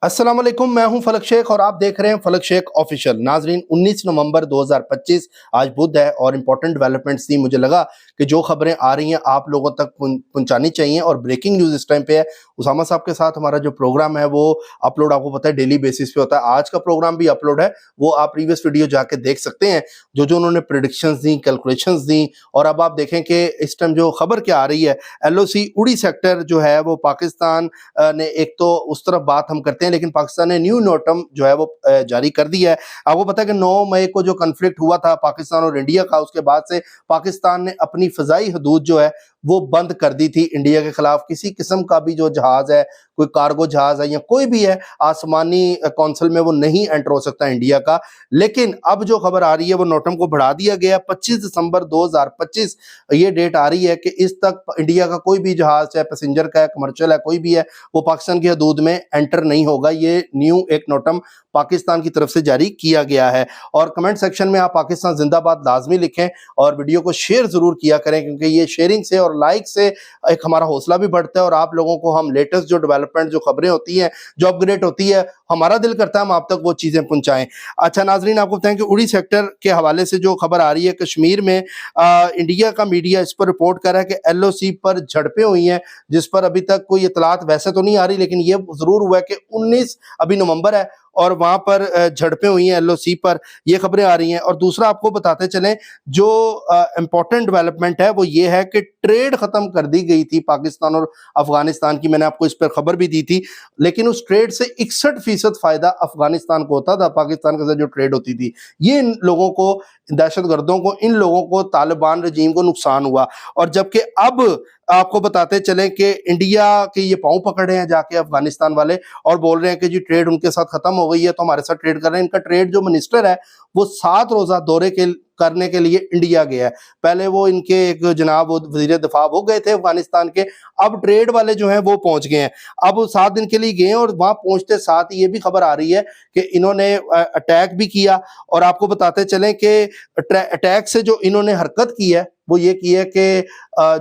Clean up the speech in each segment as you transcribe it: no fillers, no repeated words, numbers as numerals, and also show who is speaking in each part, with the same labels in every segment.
Speaker 1: अस्सलाम वालेकुम, मैं हूं फलक शेख और आप देख रहे हैं फलक शेख ऑफिशियल। नाजरीन, 19 नवंबर 2025 आज बुध है और इंपॉर्टेंट डेवलपमेंट्स थी। मुझे लगा कि जो खबरें आ रही हैं आप लोगों तक पहुंचानी चाहिए और ब्रेकिंग न्यूज़ इस टाइम पे है। उसामा साहब के साथ हमारा जो प्रोग्राम है वो अपलोड आपको पता है डेली बेसिस पे होता है। आज का प्रोग्राम भी अपलोड है, वो आप प्रीवियस वीडियो जाके देख सकते हैं जो जो उन्होंने प्रिडिक्शंस दी, कैलकुलेशंस दी। और अब आप देखें कि इस टाइम जो खबर क्या आ रही है, LOC उड़ी सेक्टर जो है वो पाकिस्तान ने एक तो उस तरफ बात हम करते हैं, लेकिन पाकिस्तान ने न्यू नोटम जो है वो जारी कर दिया है। आपको पता है कि 9 मई को जो कन्फ्लिक्ट हुआ था पाकिस्तान और इंडिया का, उसके बाद से पाकिस्तान ने अपनी फ़िज़ाई हदूद जो है वो बंद कर दी थी इंडिया के खिलाफ। किसी किस्म का भी जो जहाज़ है, कोई कार्गो जहाज़ है या कोई भी है, आसमानी कौंसल में वो नहीं एंटर हो सकता इंडिया का। लेकिन अब जो खबर आ रही है वो नोटम को बढ़ा दिया गया। 25 दिसंबर 2025 ये डेट आ रही है कि इस तक इंडिया का कोई भी जहाज़, चाहे पैसेंजर का है, कमर्शियल है, कोई भी है, वो पाकिस्तान की हदूद में एंटर नहीं होगा। ये न्यू एक नोटम पाकिस्तान की तरफ से जारी किया गया है। और कमेंट सेक्शन में आप पाकिस्तान जिंदाबाद लाजमी लिखें और वीडियो को शेयर जरूर किया करें, क्योंकि ये शेयरिंग से और लाइक से एक हमारा हौसला भी बढ़ता है और आप लोगों को हम लेटेस्ट जो डेवलपमेंट, जो खबरें होती हैं, जो अपग्रेड होती है, हमारा दिल करता है हम आप तक वो चीजें पहुंचाएं। अच्छा नाजरीन, आपको बताएं कि उड़ी सेक्टर के हवाले से जो खबर आ रही है, कश्मीर में इंडिया का मीडिया इस पर रिपोर्ट कर रहा है कि LOC पर झड़पें हुई हैं, जिस पर अभी तक कोई इतलात वैसे तो नहीं आ रही, लेकिन ये जरूर हुआ है कि 19 अभी नवंबर है और वहां पर झड़पें हुई हैं LOC पर, ये खबरें आ रही हैं। और दूसरा आपको बताते चलें, जो इंपॉर्टेंट डेवलपमेंट है वो ये है कि ट्रेड खत्म कर दी गई थी पाकिस्तान और अफगानिस्तान की। मैंने आपको इस पर खबर भी दी थी, लेकिन उस ट्रेड से 61% फायदा अफगानिस्तान को होता था। पाकिस्तान के साथ जो ट्रेड होती थी, ये इन लोगों को, दहशतगर्दों को, इन लोगों को, तालिबान रजीम को नुकसान हुआ। और जबकि अब आपको बताते चलें कि इंडिया के ये पांव पकड़े हैं जाके अफगानिस्तान वाले और बोल रहे हैं कि जी ट्रेड उनके साथ खत्म हो गई है तो हमारे साथ ट्रेड कर रहे हैं। इनका ट्रेड जो मिनिस्टर है वो 7 रोजा दौरे के करने के लिए इंडिया गया है। पहले वो इनके एक जनाब वजीर दिफा वो गए थे अफगानिस्तान के, अब ट्रेड वाले जो हैं वो पहुंच गए हैं। अब 7 दिन के लिए गए हैं और वहां पहुंचते साथ ही ये भी खबर आ रही है कि इन्होंने अटैक भी किया। और आपको बताते चलें कि अटैक से जो इन्होंने हरकत की है वो ये की है कि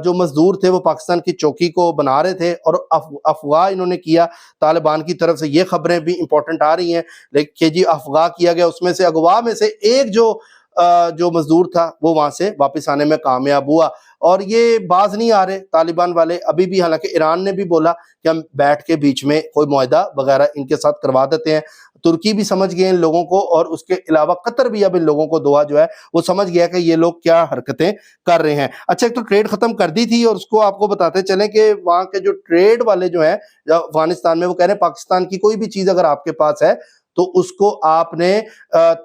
Speaker 1: जो मजदूर थे वो पाकिस्तान की चौकी को बना रहे थे और अफवाह इन्होंने किया तालिबान की तरफ से। ये खबरें भी इंपॉर्टेंट आ रही हैं, लेकिन जी अफवाह किया गया, उसमें से अगवा में से एक जो मजदूर था वो वहां से वापस आने में कामयाब हुआ। और ये बाज नहीं आ रहे तालिबान वाले अभी भी, हालांकि ईरान ने भी बोला कि हम बैठ के बीच में कोई मुआहदा वगैरह इनके साथ करवा देते हैं। तुर्की भी समझ गए इन लोगों को और उसके अलावा कतर भी अब इन लोगों को, दोहा जो है वो समझ गया कि ये लोग क्या हरकतें कर रहे हैं। अच्छा, एक तो ट्रेड खत्म कर दी थी और उसको आपको बताते चलें कि वहां के जो ट्रेड वाले जो है अफगानिस्तान में, वो कह रहे हैं पाकिस्तान की कोई भी चीज अगर आपके पास है तो उसको आपने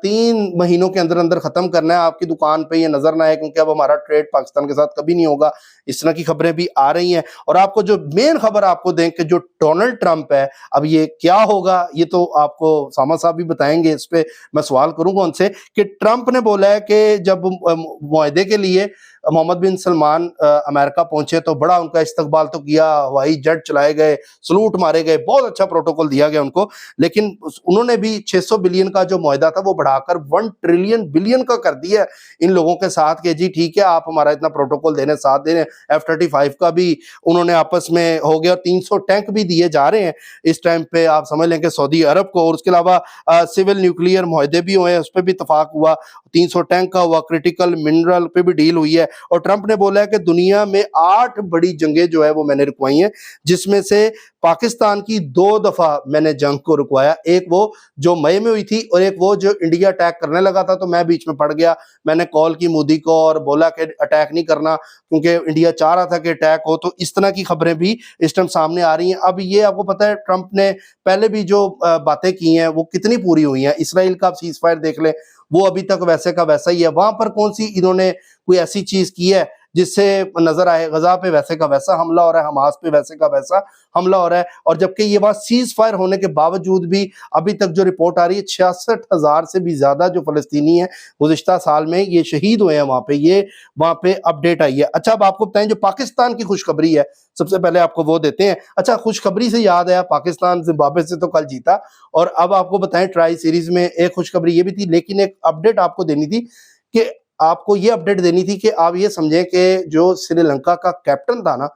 Speaker 1: 3 महीनों के अंदर अंदर खत्म करना है, आपकी दुकान पे ये नजर ना आए, क्योंकि अब हमारा ट्रेड पाकिस्तान के साथ कभी नहीं होगा। इस तरह की खबरें भी आ रही हैं। और आपको जो मेन खबर आपको दें कि जो डोनाल्ड ट्रंप है, अब ये क्या होगा ये तो आपको सामा साहब भी बताएंगे। इस पे मैं सवाल करूंगा उनसे कि ट्रंप ने बोला है कि जब मुआहदे के लिए मोहम्मद बिन सलमान अमेरिका पहुंचे तो बड़ा उनका इस्तकबाल तो किया, हवाई जेट चलाए गए, सलूट मारे गए, बहुत अच्छा प्रोटोकॉल दिया गया उनको। लेकिन उन्होंने भी 600 बिलियन का जो मुआहदा था वो बढ़ाकर 1 ट्रिलियन बिलियन का कर दिया इन लोगों के साथ कि जी ठीक है आप हमारा इतना प्रोटोकॉल देने साथ दे रहे हैं। F-35 का भी उन्होंने आपस में हो गया, 300 टैंक भी दिए जा रहे हैं इस टाइम पे। आप समझ लें कि सऊदी अरब को, और उसके अलावा सिविल न्यूक्लियर मुआहदे भी हुए, उस पर भी इतफाक हुआ, 300 टैंक का हुआ, क्रिटिकल मिनरल पे भी डील हुई है। और ट्रंप ने बोला है कि दुनिया में 8 बड़ी जंगें जो है वो मैंने रुकवाई हैं, जिसमें से पाकिस्तान की 2 दफा मैंने जंग को रुकवाया। एक वो जो मई में हुई थी और एक वो जो इंडिया अटैक करने लगा था तो मैं बीच में पड़ गया। मैंने कॉल की मोदी को और बोला कि अटैक नहीं करना, क्योंकि इंडिया चाह रहा था कि अटैक हो। तो इस तरह की खबरें भी इस टाइम सामने आ रही हैं। अब ये आपको पता है ट्रंप ने पहले भी जो बातें की हैं वो कितनी पूरी हुई हैं। इसराइल का आप सीज फायर देख लें, वो अभी तक वैसे का वैसा ही है। वहां पर कौन सी इन्होंने कोई ऐसी चीज की है जिससे नजर आए? गजा पे वैसे का वैसा हमला हो रहा है, हमास पे वैसे का वैसा हमला हो रहा है। और जबकि ये बात सीज फायर होने के बावजूद भी अभी तक जो रिपोर्ट आ रही है 66,000 से भी ज्यादा जो फलस्तीनी है गुज़िश्ता साल में ये शहीद हुए हैं वहां पे, ये वहां पे अपडेट आई है। अच्छा, अब आपको बताएं जो पाकिस्तान की खुशखबरी है, सबसे पहले आपको वो देते हैं। अच्छा, खुशखबरी से याद आया, पाकिस्तान जिम्बाब्वे से तो कल जीता, और अब आपको बताएं ट्राई सीरीज में एक खुशखबरी ये भी थी, लेकिन एक अपडेट आपको देनी थी कि आपको ये अपडेट देनी थी कि आप ये समझें कि जो श्रीलंका का कैप्टन था ना,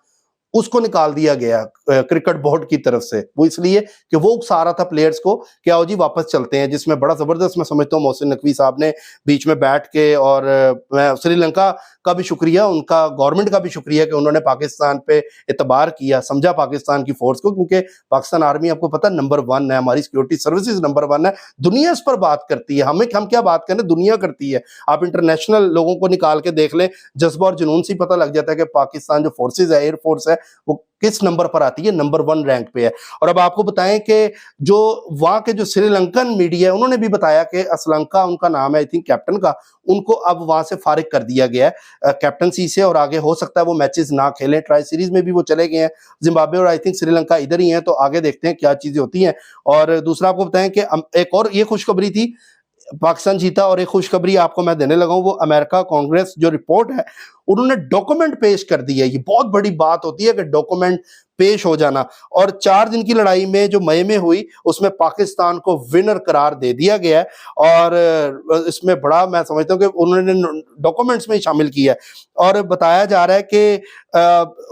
Speaker 1: उसको निकाल दिया गया क्रिकेट बोर्ड की तरफ से। वो इसलिए कि वो उकसा रहा था प्लेयर्स को कि आओ जी वापस चलते हैं, जिसमें बड़ा जबरदस्त मैं समझता हूँ मोहसिन नकवी साहब ने बीच में बैठ के, और मैं श्रीलंका का भी शुक्रिया, उनका गवर्नमेंट का भी शुक्रिया कि उन्होंने पाकिस्तान पे एतबार किया, समझा पाकिस्तान की फोर्स को, क्योंकि पाकिस्तान आर्मी आपको पता है नंबर 1 है, हमारी सिक्योरिटी सर्विसेज नंबर 1 है, दुनिया इस पर बात करती है, हम क्या बात करें, दुनिया करती है। आप इंटरनेशनल लोगों को निकाल के देख ले, जज्बा और जुनून से पता लग जाता है कि पाकिस्तान जो फोर्सेज है, एयर फोर्स है, वो किस नंबर पर आती है, नंबर 1 रैंक पे है। और अब आपको बताएं कि जो वहां के जो श्रीलंकन मीडिया है उन्होंने भी बताया कि असलंका उनका नाम है आई थिंक कैप्टन का, उनको अब वहां से फारिग कर दिया गया है कैप्टनसी से, और आगे हो सकता है वो मैचेस ना खेलें, ट्राई सीरीज में भी वो चले गए हैं। जिम्बाब्वे और आई थिंक श्रीलंका इधर ही हैं, तो आगे देखते हैं क्या चीजें होती हैं। और दूसरा आपको बताएं कि एक और ये खुशखबरी थी, पाकिस्तान जीता, और एक खुशखबरी आपको मैं देने लगा हूं, वो अमेरिका कांग्रेस जो रिपोर्ट है उन्होंने डॉक्यूमेंट पेश कर दी है। ये बहुत बड़ी बात होती है कि डॉक्यूमेंट पेश हो जाना, और 4 दिन की लड़ाई में जो मई में हुई उसमें पाकिस्तान को विनर करार दे दिया गया है, और इसमें बड़ा मैं समझता हूं कि उन्होंने डॉक्यूमेंट्स में शामिल किया है। और बताया जा रहा है कि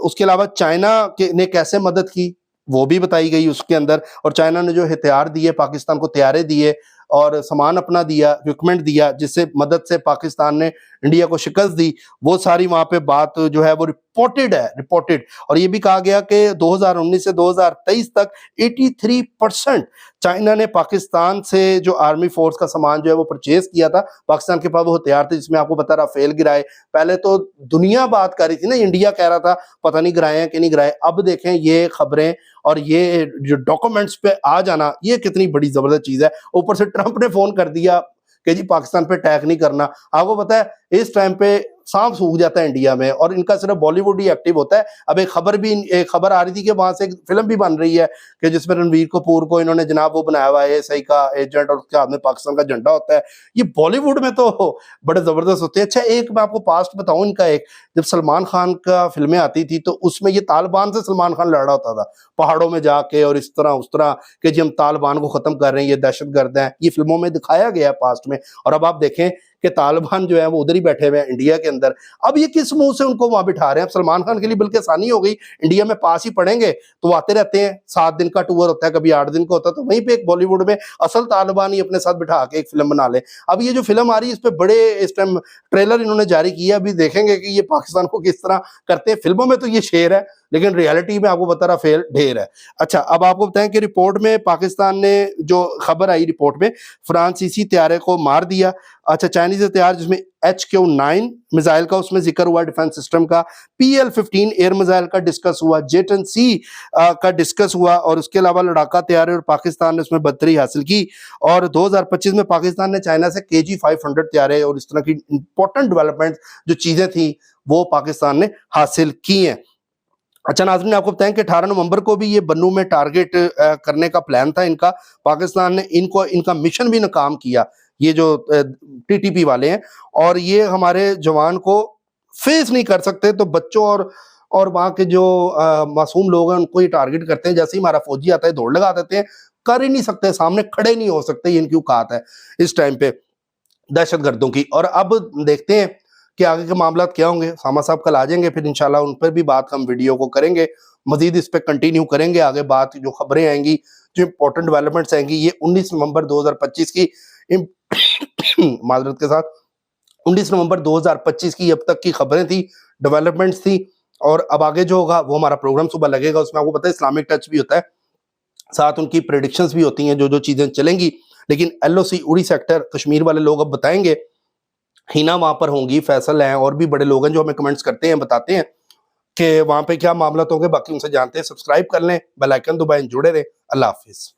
Speaker 1: उसके अलावा चाइना ने कैसे मदद की वो भी बताई गई उसके अंदर, और चाइना ने जो हथियार दिए पाकिस्तान को, तैयारे दिए और सामान अपना दिया, इक्विपमेंट दिया, जिससे मदद से पाकिस्तान ने इंडिया को शिकस्त दी, वो सारी वहां पे बात जो है वो रिपोर्टेड। और ये भी कहा गया कि 2019 से 2023 तक 83% चाइना ने पाकिस्तान से जो आर्मी फोर्स का सामान जो है वो परचेज किया था। पाकिस्तान के पास वो हथियार थे जिसमें आपको पता राफेल गिराए, पहले तो दुनिया बात कर रही थी ना, इंडिया कह रहा था पता नहीं गिराए हैं कि नहीं गिराए, अब देखें ये खबरें और ये जो डॉक्यूमेंट्स पे आ जाना, ये कितनी बड़ी जबरदस्त चीज है। ऊपर से ट्रंप ने फोन कर दिया कि जी पाकिस्तान पे अटैक नहीं करना। आपको पता है इस टाइम पे सांप सूख जाता है इंडिया में, और इनका सिर्फ बॉलीवुड ही एक्टिव होता है। अब एक खबर आ रही थी कि वहां से एक फिल्म भी बन रही है कि जिसमें रणवीर कपूर को इन्होंने जनाब वो बनाया हुआ है एएसआई का एजेंट, और उसके हाथ में पाकिस्तान का झंडा होता है। ये बॉलीवुड में तो बड़े जबरदस्त होते हैं। अच्छा, एक मैं आपको पास्ट बताऊं इनका, एक जब सलमान खान का फिल्में आती थी तो उसमें ये तालिबान से सलमान खान लड़ रहा होता था पहाड़ों में जाके, और इस तरह उस तरह कि जी हम तालिबान को खत्म कर रहे हैं, ये दहशतगर्द हैं। ये फिल्मों में दिखाया गया है पास्ट में, और अब आप देखें कि तालिबान जो है वो उधर ही बैठे हुए हैं इंडिया के अंदर। अब ये किस मुंह से उनको वहां बिठा रहे हैं? अब सलमान खान के लिए बल्कि आसानी हो गई, इंडिया में पास ही पड़ेंगे तो वो आते रहते हैं, 7 दिन का टूर होता है, कभी 8 दिन का होता है, तो वहीं पे एक बॉलीवुड में असल तालिबान ही अपने साथ बिठा के एक फिल्म बना ले। अब ये जो फिल्म आ रही है इस पे बड़े इस टाइम ट्रेलर इन्होंने जारी किया, अभी देखेंगे कि ये पाकिस्तान को किस तरह करते हैं। फिल्मों में तो ये शेर है, लेकिन रियलिटी में आपको बता रहा फेल ढेर है। अच्छा, अब आपको बताएं कि रिपोर्ट में पाकिस्तान ने जो खबर आई रिपोर्ट में, फ्रांसीसी तैयारे को मार दिया। अच्छा, चाइनीज हथियार जिसमें HQ-9 मिसाइल का उसमें जिक्र हुआ, डिफेंस सिस्टम का PL-15 एयर मिसाइल का डिस्कस हुआ, J-10C का डिस्कस हुआ, और उसके अलावा लड़ाका तैयारे, और पाकिस्तान ने उसमें बढ़तरी हासिल की। और 2025 में पाकिस्तान ने चाइना से KG-500 तैयारे और इस तरह की इंपॉर्टेंट डेवलपमेंट जो चीजें थी वो पाकिस्तान ने हासिल की हैं। अच्छा नाज़रीन, आपको बताएं कि 18 नवंबर को भी ये बन्नू में टारगेट करने का प्लान था इनका। पाकिस्तान ने इनका मिशन भी नाकाम किया, ये जो TTP वाले हैं, और ये हमारे जवान को फेस नहीं कर सकते, तो बच्चों और वहाँ के जो मासूम लोग हैं उनको ये टारगेट करते हैं। जैसे ही हमारा फौजी आता है दौड़ लगा देते हैं, कर ही नहीं सकते, सामने खड़े नहीं हो सकते। ये इनकी औकात है इस टाइम पे दहशतगर्दों की। और अब देखते हैं कि आगे के मामला क्या होंगे। सामा साहब कल आ जाएंगे, फिर इंशाल्लाह उन पर भी बात हम वीडियो को करेंगे, मजीद इस पर कंटिन्यू करेंगे आगे बात। जो खबरें आएंगी, जो इंपॉर्टेंट डेवलपमेंट्स आएंगी, ये 19 नवंबर 2025 की माजरत के साथ 19 नवंबर 2025 की अब तक की खबरें थी, डेवलपमेंट्स थी। और अब आगे जो होगा वो हमारा प्रोग्राम सुबह लगेगा, उसमें आपको पता है इस्लामिक टच भी होता है, साथ उनकी प्रेडिक्शंस भी होती हैं जो चीजें चलेंगी। लेकिन LOC उड़ी सेक्टर कश्मीर वाले लोग अब बताएंगे, हिना वहां पर होंगी, फैसल हैं, और भी बड़े लोग हैं जो हमें कमेंट्स करते हैं, बताते हैं कि वहां पे क्या मामला होंगे। बाकी उनसे जानते हैं। सब्सक्राइब कर लें, बेल आइकन दबाएं, जुड़े रहें। अल्लाह हाफिज।